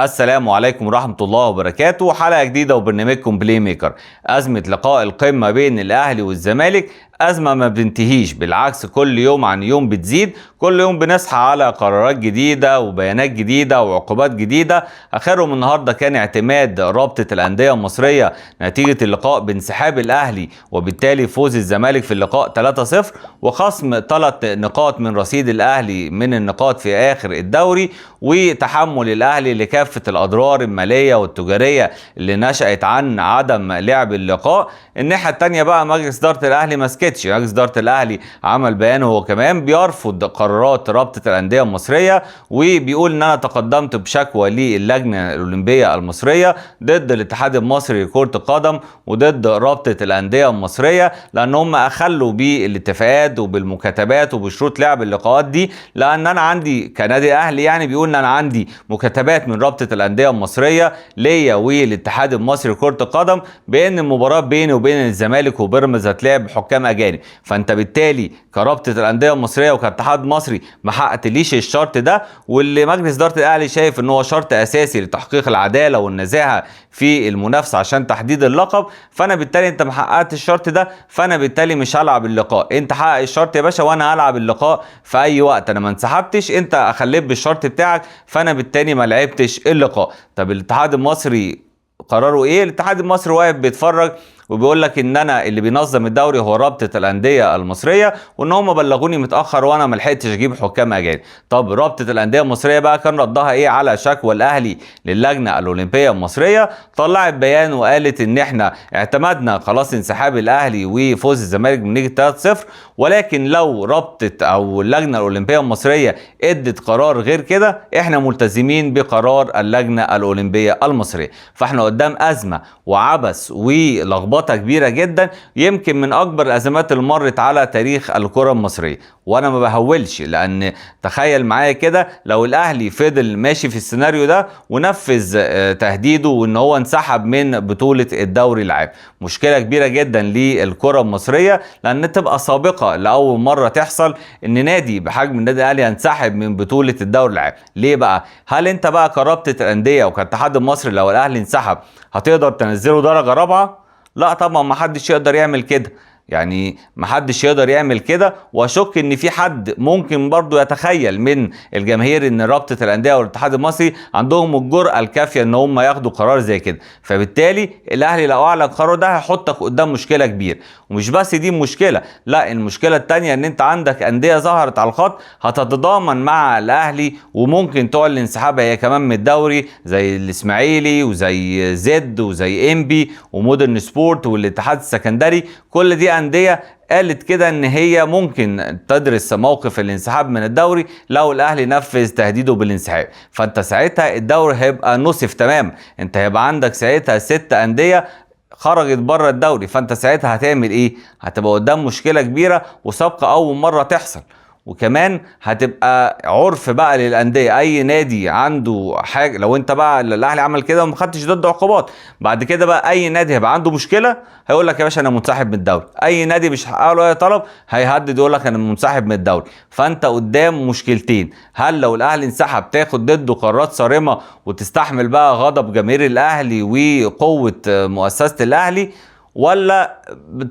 السلام عليكم ورحمة الله وبركاته. حلقة جديدة وبرنامجكم بلاي ميكر. أزمة لقاء القمة بين الأهلي والزمالك أزمة ما بتنتهيش، بالعكس كل يوم عن يوم بتزيد، كل يوم بنصحى على قرارات جديدة وبيانات جديدة وعقوبات جديدة. آخرهم النهاردة كان اعتماد رابطة الأندية المصرية نتيجة اللقاء بانسحاب الأهلي وبالتالي فوز الزمالك في اللقاء 3-0 وخصم 3 نقاط من رصيد الأهلي من النقاط في آخر الدوري، وتحمل الأهلي لكافة الأضرار المالية والتجارية اللي نشأت عن عدم لعب اللقاء. الناحية التانية بقى مجلس إدارة الأهلي مسكتش، مجلس إدارة الأهلي عمل بيان هو كمان بيرفض قرارات رابطة الأندية المصرية، وبيقول إن أنا تقدمت بشكوى للجنة الأولمبية المصرية ضد الاتحاد المصري لكرة القدم وضد رابطة الأندية المصرية، لأن هم أخلوا بالاتفاقات وبالمكاتبات وبشروط لعب اللقاءات دي، لأن أنا عندي كنادي أهلي يعني بيقول إن أنا عندي مكاتبات من رابطة الأندية المصرية ليا والاتحاد المصري لكرة القدم بأن المباراة بيني وبين الزمالك وبيراميدز هتلعب بحكام أجانب، فأنت بالتالي كرابطة الأندية المصرية وكاتحاد مصري ما حققتليش الشرط ده، واللي مجلس إدارة الأهلي شايف إن هو شرط أساسي لتحقيق العدالة والنزاهة في المنافسة عشان تحديد اللقب، فأنا بالتالي أنت ما حققتش الشرط ده، فأنا بالتالي مش هلعب اللقاء. أنت حقق الشرط يا باشا وأنا هلعب اللقاء في أي وقت، أنا ما انسحبتش، أنت خليت بالشرط بتاعك، فأنا بالتالي ما لعبتش اللقاء. طب الاتحاد المصري قراره ايه؟ الاتحاد المصري واقف بيتفرج وبيقول لك ان انا اللي بينظم الدوري هو رابطه الانديه المصريه، وان هم بلغوني متاخر وانا ما لحقتش اجيب حكام اجانب. طب رابطه الانديه المصريه بقى كان ردها ايه على شكوى الاهلي للجنه الاولمبيه المصريه؟ طلعت بيان وقالت ان احنا اعتمدنا خلاص انسحاب الاهلي وفوز الزمالك بنتيجه 3-0، ولكن لو رابطه او اللجنه الاولمبيه المصريه ادت قرار غير كده احنا ملتزمين بقرار اللجنه الاولمبيه المصريه. فاحنا قدام ازمه وعبث ولخبطه كبيره جدا، يمكن من اكبر الازمات اللي مرت على تاريخ الكره المصريه، وانا ما بهولش، لان تخيل معايا كده لو الاهلي فضل ماشي في السيناريو ده ونفذ تهديده وان هو انسحب من بطوله الدوري العام، مشكله كبيره جدا للكره المصريه، لان تبقى سابقه لاول مره تحصل ان نادي بحجم النادي الاهلي ينسحب من بطوله الدوري العام. ليه بقى؟ هل انت بقى كرابطه الانديه وكاتحاد المصري لو الاهلي انسحب هتقدر تنزله درجه رابعه؟ لا طبعا، ما حدش يقدر يعمل كده، يعني محدش يقدر يعمل كده، واشك ان في حد ممكن برضو يتخيل من الجماهير ان رابطة الاندية والاتحاد المصري عندهم الجرأة الكافية ان هم ياخدوا قرار زي كده. فبالتالي الاهلي لو اعلن القرار ده هيحطك قدام مشكلة كبيرة، ومش بس دي مشكلة، لا المشكلة التانية ان انت عندك اندية ظهرت على الخط هتتضامن مع الاهلي وممكن تعلن انسحابها هي كمان من الدوري، زي الاسماعيلي وزي زد وزي انبي ومودرن سبورت والاتحاد السكندري. كل دي أندية قالت كده ان هي ممكن تدرس موقف الانسحاب من الدوري لو الاهلي نفذ تهديده بالانسحاب، فانت ساعتها الدوري هيبقى نصف تمام، انت هيبقى عندك ساعتها 6 أندية خرجت بره الدوري، فانت ساعتها هتعمل ايه؟ هتبقى قدام مشكلة كبيرة وسابقة اول مرة تحصل، وكمان هتبقى عرف بقى للانديه، اي نادي عنده حاجه لو انت بقى الاهلي عمل كده وما خدتش ضده عقوبات، بعد كده بقى اي نادي هيبقى عنده مشكله هيقول لك يا باشا انا منسحب من الدوري، اي نادي مش هحقق له اي طلب هيهدد يقول لك انا منسحب من الدوري، فانت قدام مشكلتين، هل لو الاهلي انسحب تاخد ضده قرارات صارمه وتستحمل بقى غضب جماهير الاهلي وقوه مؤسسه الاهلي، ولا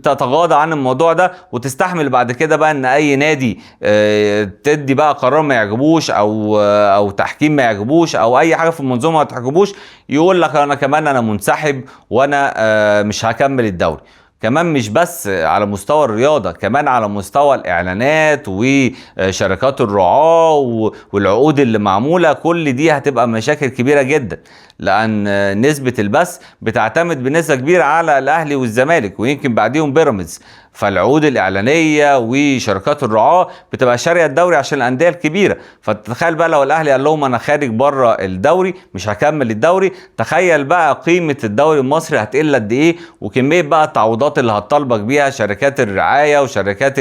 تتغاضى عن الموضوع ده وتستحمل بعد كده بقى ان اي نادي تدي بقى قرار ما يعجبوش او تحكيم ما يعجبوش او اي حاجه في المنظومه ما تعجبوش يقول لك انا كمان انا منسحب وانا مش هكمل الدوري. كمان مش بس على مستوى الرياضة، كمان على مستوى الإعلانات وشركات الرعاة والعقود اللي معمولة، كل دي هتبقى مشاكل كبيرة جدا، لأن نسبة البث بتعتمد بنسبة كبيرة على الأهلي والزمالك ويمكن بعديهم بيراميدز، فالعقود الإعلانية وشركات الرعاة بتبقى شارية الدوري عشان الأندية الكبيرة، فتتخيل بقى لو الأهلي قال لهم أنا خارج بره الدوري مش هكمل الدوري، تخيل بقى قيمة الدوري المصري هتقل قد إيه، وكمية بقى التعويضات اللي هتطالبك بيها شركات الرعاية وشركات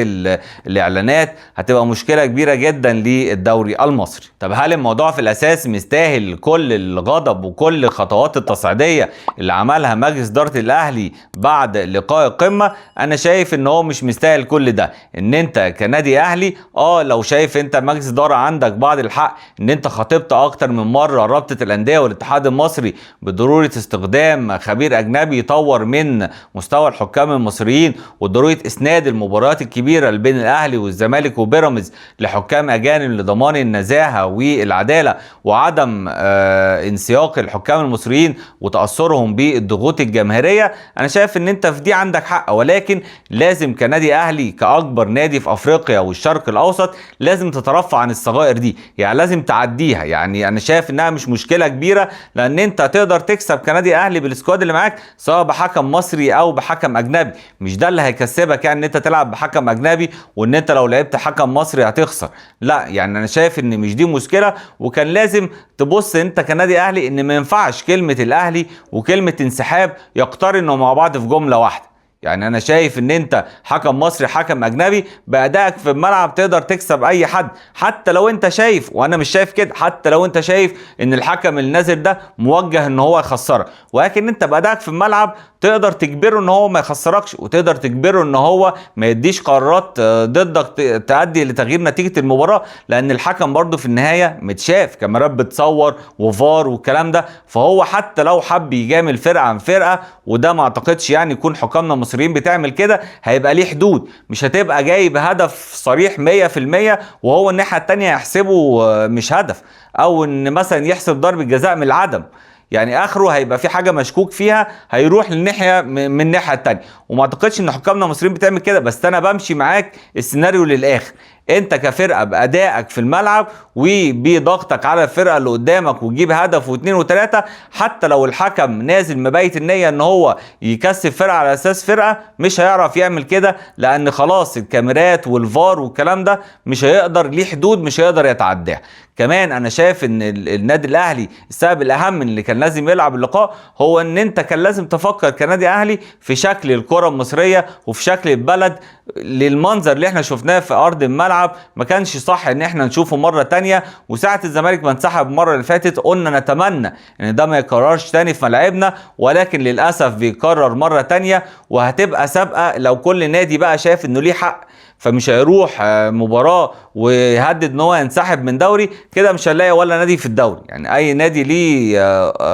الإعلانات هتبقى مشكلة كبيرة جدا للدوري المصري. طب هل الموضوع في الأساس مستاهل كل الغضب وكل الخطوات التصعيدية اللي عملها مجلس إدارة الأهلي بعد لقاء القمة؟ أنا شايف إن ان هو مش مستاهل كل ده. ان انت كنادي اهلي لو شايف انت مجلس اداره عندك بعض الحق ان انت خاطبت اكتر من مره رابطه الانديه والاتحاد المصري بضروره استخدام خبير اجنبي يطور من مستوى الحكام المصريين، وضروره اسناد المباريات الكبيره اللي بين الاهلي والزمالك وبيراميدز لحكام اجانب لضمان النزاهه والعداله، وعدم انسياق الحكام المصريين وتاثرهم بالضغوط الجماهيريه. انا شايف ان انت في دي عندك حق، ولكن لازم كنادي اهلي كاكبر نادي في افريقيا والشرق الاوسط لازم تترفع عن الصغائر دي، يعني لازم تعديها. يعني انا شايف انها مش مشكله كبيره، لان انت تقدر تكسب كنادي اهلي بالسكواد اللي معاك سواء بحكم مصري او بحكم اجنبي. مش ده اللي هيكسبك يعني ان انت تلعب بحكم اجنبي وان انت لو لعبت حكم مصري هتخسر، لا. يعني انا شايف ان مش دي مشكله، وكان لازم تبص انت كنادي اهلي ان ما ينفعش كلمه الاهلي وكلمه انسحاب يقترنوا مع بعض في جمله واحده. يعني انا شايف ان انت حكم مصري حكم اجنبي بادائك في الملعب تقدر تكسب اي حد، حتى لو انت شايف، وانا مش شايف كده، حتى لو انت شايف ان الحكم النازل ده موجه ان هو يخسرك، ولكن انت بادائك في الملعب تقدر تجبره ان هو ما يخسركش، وتقدر تجبره ان هو ما يديش قرارات ضدك تؤدي لتغيير نتيجه المباراه، لان الحكم برضه في النهايه متشاف، كاميرات بتصور وفار والكلام ده. فهو حتى لو حب يجامل فرقه عن فرقه، وده ما اعتقدش يعني يكون حكامنا المصريين بتعمل كده، هيبقى ليه حدود. مش هتبقى جاي بهدف صريح 100% وهو الناحيه الثانيه يحسبه مش هدف، او ان مثلا يحسب ضربه جزاء من العدم. يعني اخره هيبقى في حاجه مشكوك فيها هيروح للناحيه من الناحيه الثانيه. وما اعتقدش ان حكامنا المصريين بتعمل كده، بس انا بمشي معاك السيناريو للاخر. انت كفرقه بادائك في الملعب وبضغطك على الفرقه اللي قدامك وتجيب هدف واثنين وثلاثه، حتى لو الحكم نازل مبيت النيه ان هو يكسب فرقه على اساس فرقه، مش هيعرف يعمل كده، لان خلاص الكاميرات والفار والكلام ده مش هيقدر، ليه حدود مش هيقدر يتعداها. كمان انا شايف ان النادي الاهلي السبب الاهم اللي كان لازم يلعب اللقاء هو ان انت كان لازم تفكر كنادي اهلي في شكل الكره المصريه وفي شكل البلد. للمنظر اللي احنا شفناه في ارض الملعب ما كانش صح ان احنا نشوفه مره تانية. وساعه الزمالك ما انسحب المره اللي فاتت قلنا نتمنى ان ده ما يكررش تاني في ملاعبنا، ولكن للاسف بيكرر مره تانية، وهتبقى سابقه لو كل نادي بقى شايف انه ليه حق فمش هيروح مباراة ويهدد ان هو ينسحب من دوري كده. مش هنلاقي ولا نادي في الدوري، يعني اي نادي ليه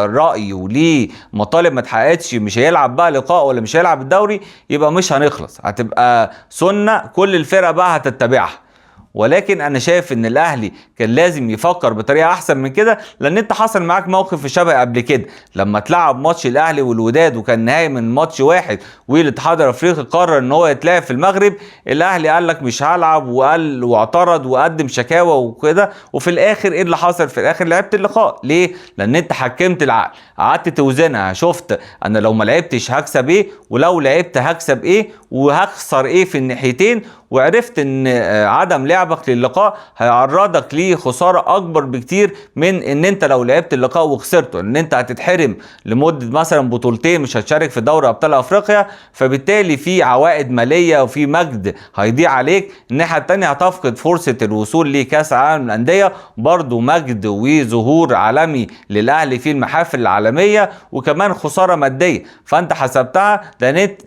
رأي وليه مطالب ما اتحققتش مش هيلعب بقى لقاء ولا مش هيلعب الدوري، يبقى مش هنخلص، هتبقى سنة كل الفرق بقى هتتبعها. ولكن انا شايف ان الاهلي كان لازم يفكر بطريقه احسن من كده، لان انت حصل معاك موقف شبه قبل كده لما تلعب ماتش الاهلي والوداد وكان نهائي من ماتش واحد، والاتحاد الافريقي قرر ان هو يتلعب في المغرب. الاهلي قال لك مش هلعب وقال واعترض وقدم شكاوى وكده، وفي الاخر ايه اللي حصل؟ في الاخر لعبت اللقاء. ليه؟ لان انت حكمت العقل، قعدت توزنها، شفت انا لو ما لعبتش هكسب ايه، ولو لعبت هكسب ايه، وهخسر ايه في الناحيتين، وعرفت ان عدم لعبك للقاء هيعرضك لخساره اكبر بكتير من ان انت لو لعبت اللقاء وخسرته، ان انت هتتحرم لمده مثلا بطولتين، مش هتشارك في دوري ابطال افريقيا، فبالتالي في عوائد ماليه وفي مجد هيضيع عليك. الناحيه الثانيه هتفقد فرصه الوصول لكاس العالم للانديه، برضو مجد وظهور عالمي للاهلي في المحافل العالميه، وكمان خساره ماديه. فانت حسبتها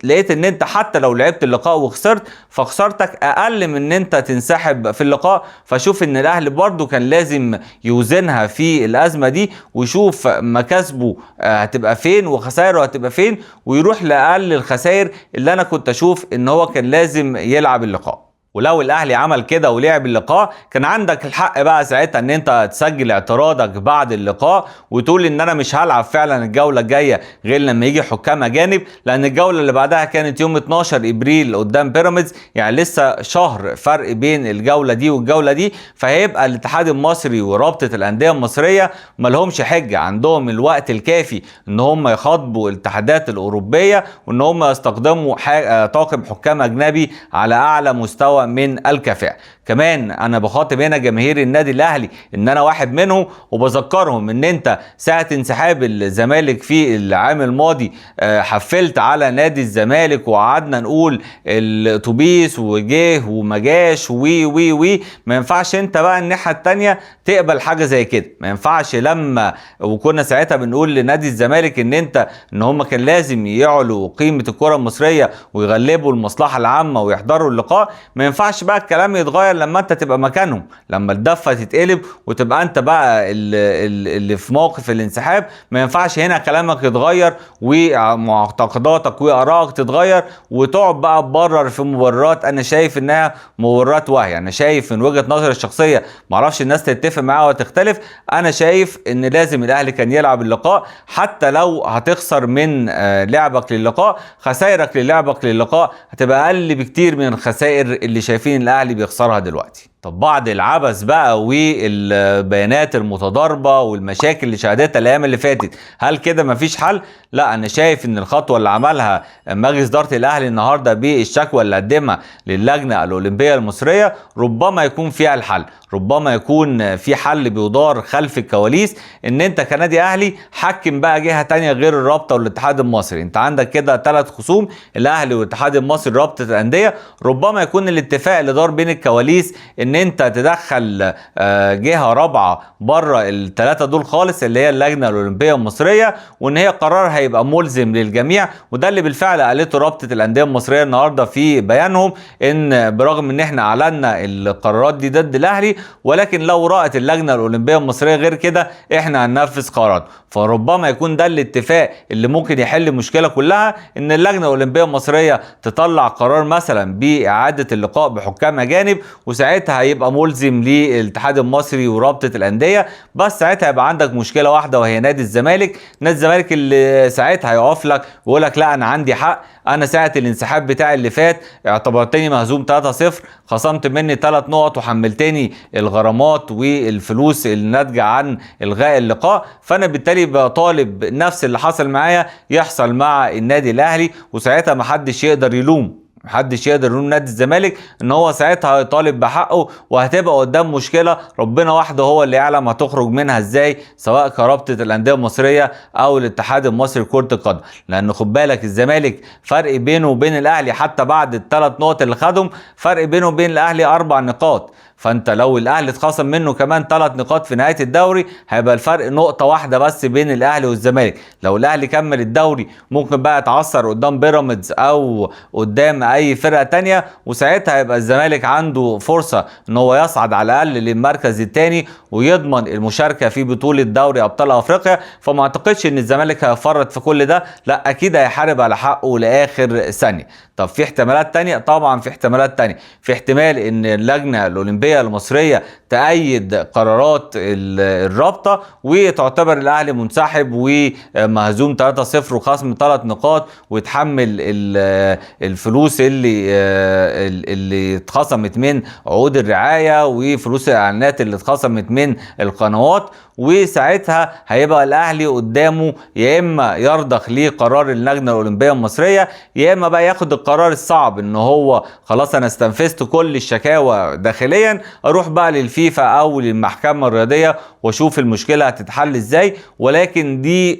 لقيت ان انت حتى لو لعبت اللقاء وخسرت فخسارتك اقل من ان انت تنسحب في اللقاء. فشوف ان الاهلي برضو كان لازم يوزنها في الازمه دي، ويشوف مكاسبه هتبقى فين وخسائره هتبقى فين، ويروح لاقل الخسائر اللي انا كنت اشوف ان هو كان لازم يلعب اللقاء. ولو الاهلي عمل كده ولعب اللقاء كان عندك الحق بقى ساعتها ان انت تسجل اعتراضك بعد اللقاء وتقول ان انا مش هلعب فعلا الجوله الجايه غير لما يجي حكام اجانب، لان الجوله اللي بعدها كانت يوم 12 ابريل قدام بيراميدز، يعني لسه شهر فرق بين الجوله دي والجوله دي. فهيبقى الاتحاد المصري ورابطه الانديه المصريه ما لهمش حجه، عندهم الوقت الكافي ان هم يخاطبوا الاتحادات الاوروبيه وان هم يستخدموا طاقم حكام اجنبي على اعلى مستوى من الكفاءة. كمان انا بخاطب هنا جماهير النادي الاهلي ان انا واحد منهم، وبذكرهم ان انت ساعه انسحاب الزمالك في العام الماضي حفلت على نادي الزمالك وقعدنا نقول الاتوبيس وجه وما جاش وي وي وي. ما ينفعش انت بقى الناحيه الثانيه تقبل حاجه زي كده. ما ينفعش لما وكنا ساعتها بنقول لنادي الزمالك ان هم كان لازم يعلوا قيمه الكره المصريه ويغلبوا المصلحه العامه ويحضروا اللقاء. ما ينفعش بقى الكلام يتغير لما انت تبقى مكانهم، لما الدفه تتقلب وتبقى انت بقى اللي في موقف الانسحاب. ما ينفعش هنا كلامك يتغير ومعتقداتك وارائك تتغير وتقعد بقى تبرر في مبررات انا شايف انها مبررات واهيه. انا شايف من وجهه نظري الشخصيه، معرفش الناس تتفق معاها وتختلف، انا شايف ان لازم الاهلي كان يلعب اللقاء حتى لو هتخسر من لعبك للقاء. خسائرك للعبك للقاء هتبقى اقل بكتير من الخسائر اللي شايفين الاهلي بيخسرها دلوقتي. طب بعد العبث بقى والبيانات المتضاربه والمشاكل اللي شهدتها الايام اللي فاتت، هل كده مفيش حل؟ لا، انا شايف ان الخطوه اللي عملها مجلس اداره الاهلي النهارده بالشكوى اللي قدمها للجنه الاولمبيه المصريه ربما يكون فيها الحل. ربما يكون في حل بيدار خلف الكواليس، ان انت كنادي اهلي حكم بقى جهه تانية غير الرابطه والاتحاد المصري. انت عندك كده 3 خصوم، الاهلي والاتحاد المصري رابطه الانديه. ربما يكون الاتفاق اللي دار بين الكواليس ان انت تدخل جهه رابعه بره ال3 دول خالص، اللي هي اللجنه الاولمبيه المصريه، وان هي قرار هيبقى ملزم للجميع. وده اللي بالفعل قالته رابطه الانديه المصريه النهارده في بيانهم، ان برغم ان احنا اعلنا القرارات دي ضد الاهلي، ولكن لو رأت اللجنه الاولمبيه المصريه غير كده احنا هننفذ قرارات. فربما يكون ده الاتفاق اللي ممكن يحل المشكله كلها، ان اللجنه الاولمبيه المصريه تطلع قرار مثلا باعاده اللقاء بحكام اجانب، وساعتها هيبقى ملزم للاتحاد المصري ورابطه الانديه. بس ساعتها هيبقى عندك مشكله واحده وهي نادي الزمالك. نادي الزمالك اللي ساعتها هيقف لك ويقول لك لا انا عندي حق، انا ساعه الانسحاب بتاعي اللي فات اعتبرتني مهزوم 3-0، خصمت مني 3 نقط وحملتني الغرامات والفلوس الناتجه عن الغاء اللقاء، فانا بالتالي بطالب نفس اللي حصل معايا يحصل مع النادي الاهلي. وساعتها محدش يقدر يلوم نادي الزمالك، ان هو ساعتها هيطالب بحقه، وهتبقى قدام مشكله ربنا وحده هو اللي يعلم هتخرج منها ازاي، سواء كرابطه الانديه المصريه او الاتحاد المصري لكره القدم. لان خد بالك الزمالك فرق بينه وبين الاهلي حتى بعد ال3 نقط اللي خدهم، فرق بينه وبين الاهلي 4 نقاط. فانت لو الاهلي اتخصم منه كمان 3 نقاط في نهايه الدوري، هيبقى الفرق نقطه واحده بس بين الاهلي والزمالك. لو الاهلي كمل الدوري ممكن بقى يتعثر قدام بيراميدز او قدام اي فرقه تانية، وساعتها هيبقى الزمالك عنده فرصه ان هو يصعد على الاقل للمركز الثاني ويضمن المشاركه في بطوله دوري ابطال افريقيا. فما اعتقدش ان الزمالك هيفرط في كل ده، لا اكيد هيحارب على حقه لاخر ثانيه. طب في احتمالات تانية؟ طبعا في احتمالات تانية. في احتمال ان اللجنة الاولمبية المصرية تأيد قرارات الرابطة وتعتبر الاهلي منسحب ومهزوم 3-0 وخصم 3 نقاط، ويتحمل الفلوس اللي اتخصمت من عقود الرعاية وفلوس الاعلانات اللي اتخصمت من القنوات. وساعتها هيبقى الاهلي قدامه يا اما يرضخ ليه قرار اللجنه الاولمبيه المصريه، يا اما بقى ياخد القرار الصعب ان هو خلاص انا استنفذت كل الشكاوى داخليا، اروح بقى للفيفا او للمحكمه الرياضيه واشوف المشكله هتتحل ازاي. ولكن دي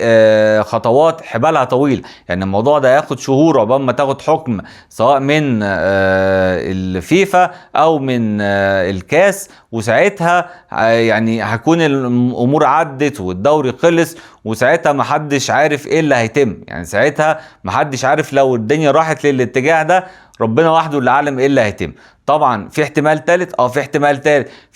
خطوات حبالها طويل، يعني الموضوع ده ياخد شهور عقبال ما تاخد حكم سواء من الفيفا او من الكاس، وساعتها يعني هكون الامور عدت والدوري خلص، وساعتها محدش عارف ايه اللي هيتم. يعني ساعتها محدش عارف لو الدنيا راحت للاتجاه ده، ربنا وحده اللي عالم ايه اللي هيتم. طبعا في احتمال ثالث، في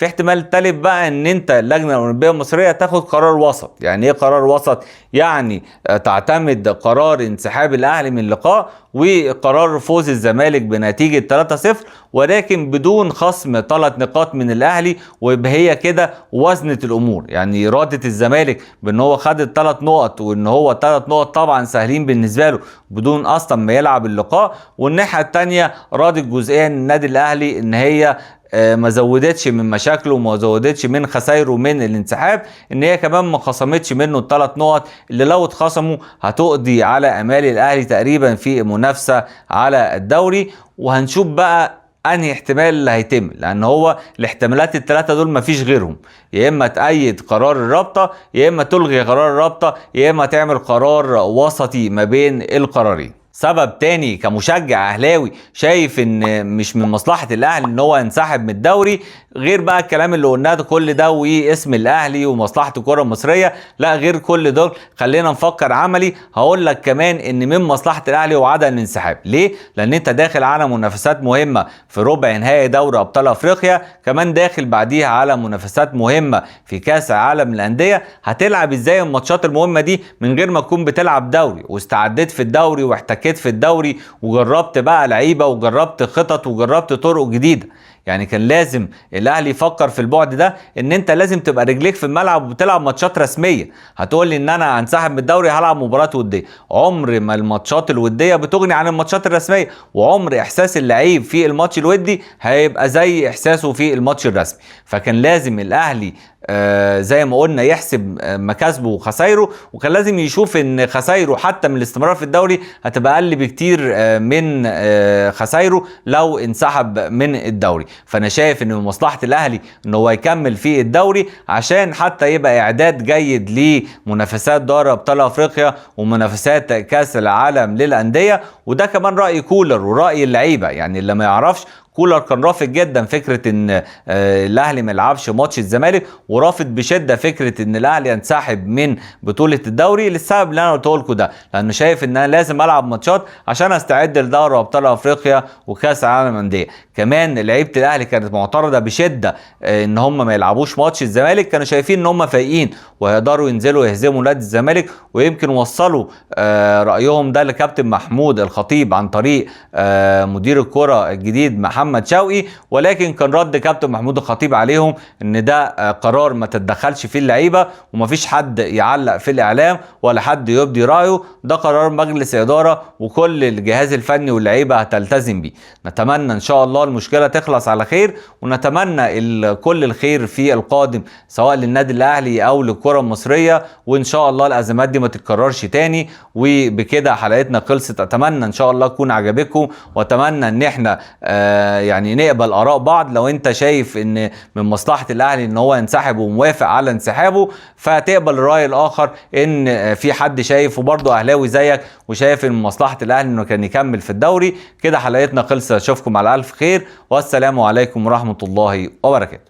احتمال ثالث بقى ان انت اللجنه الاولمبيه المصريه تاخد قرار وسط. يعني ايه قرار وسط؟ يعني تعتمد قرار انسحاب الاهلي من اللقاء وقرار فوز الزمالك بنتيجه 3-0، ولكن بدون خصم 3 نقاط من الاهلي، ويبقى هي كده وزنت الامور. يعني اراده الزمالك بان هو خد ال3 نقط، وان هو 3 نقط طبعا سهلين بالنسبه له بدون اصلا ما يلعب اللقاء. والناحيه الثانيه راضت جزئيا النادي الاهلي ان هي ما زودتش من مشاكله وما زودتش من خسائره من الانسحاب، ان هي كمان ما خصمتش منه ال3 نقط اللي لو اتخصموا هتقضي على امال الاهلي تقريبا في المنافسه على الدوري. وهنشوف بقى انهي احتمال اللي هيتم، لان هو الاحتمالات الثلاثه دول مفيش غيرهم، يا اما تأيد قرار الرابطه، يا اما تلغي قرار الرابطه، يا اما تعمل قرار وسطي ما بين القرارين. سبب تاني كمشجع اهلاوي شايف ان مش من مصلحة الاهلي ان هو ينسحب من الدوري، غير بقى الكلام اللي قلناه ده كل ده واسم الاهلي ومصلحة الكرة المصرية، لا غير كل دول خلينا نفكر عملي. هقول لك كمان ان من مصلحة الاهلي هو عدم الانسحاب. ليه؟ لان انت داخل على منافسات مهمة في ربع نهائي دوري ابطال افريقيا، كمان داخل بعديها على منافسات مهمة في كاس العالم للاندية. هتلعب ازاي الماتشات المهمة دي من غير ما تكون بتلعب دوري واستعدت في الدوري واحتكيت في الدوري وجربت بقى لعيبه وجربت خطط وجربت طرق جديده؟ يعني كان لازم الاهلي يفكر في البعد ده، ان انت لازم تبقى رجليك في الملعب وبتلعب ماتشات رسميه. هتقول لي ان انا هنسحب من الدوري هلعب مباراه وديه، عمر ما الماتشات الوديه بتغني عن الماتشات الرسميه، وعمر احساس اللعيب في الماتش الودي هيبقى زي احساسه في الماتش الرسمي. فكان لازم الاهلي زي ما قلنا يحسب مكاسبه وخسايره، وكان لازم يشوف ان خسايره حتى من الاستمرار في الدوري هتبقى اقل بكتير من خسايره لو انسحب من الدوري. فانا شايف ان من مصلحه الاهلي ان هو يكمل في الدوري عشان حتى يبقى اعداد جيد لمنافسات دوري ابطال افريقيا ومنافسات كاس العالم للانديه. وده كمان راي كولر وراي اللعيبه، يعني اللي ما يعرفش كولر كان رافض جدا فكره ان الاهلي ما يلعبش ماتش الزمالك، ورافض بشده فكره ان الاهلي ينسحب من بطوله الدوري للسبب اللي انا قلته لكم ده، لانه شايف ان انا لازم العب ماتشات عشان استعد لدوري ابطال افريقيا وكاس العالم للانديه. كمان لعيبه الاهلي كانت معترضه بشده ان هم ما يلعبوش ماتش الزمالك، كانوا شايفين ان هم فايقين وهيقدروا ينزلوا يهزموا نادي الزمالك، ويمكن وصلوا رايهم ده لكابتن محمود الخطيب عن طريق مدير الكره الجديد محمد شوقي. ولكن كان رد كابتن محمود الخطيب عليهم ان ده قرار ما تتدخلش فيه اللعيبه، ومفيش حد يعلق في الاعلام ولا حد يبدي رايه، ده قرار مجلس اداره وكل الجهاز الفني واللعيبه هتلتزم بيه. نتمنى ان شاء الله المشكله تخلص على خير، ونتمنى كل الخير في القادم سواء للنادي الاهلي او للكره المصريه، وان شاء الله الازمات دي ما تتكررش تاني. وبكده حلقتنا خلصت، اتمنى ان شاء الله تكون عجبتكم، واتمنى ان احنا يعني نقبل اراء بعض. لو انت شايف ان من مصلحه الاهلي ان هو ينسحب وموافق على انسحابه، فتقبل الراي الاخر ان في حد شايف وبرضه اهلاوي زيك وشايف ان من مصلحه الاهلي انه كان يكمل في الدوري. كده حلقتنا خلصت، اشوفكم على الف خير، والسلام عليكم ورحمه الله وبركاته.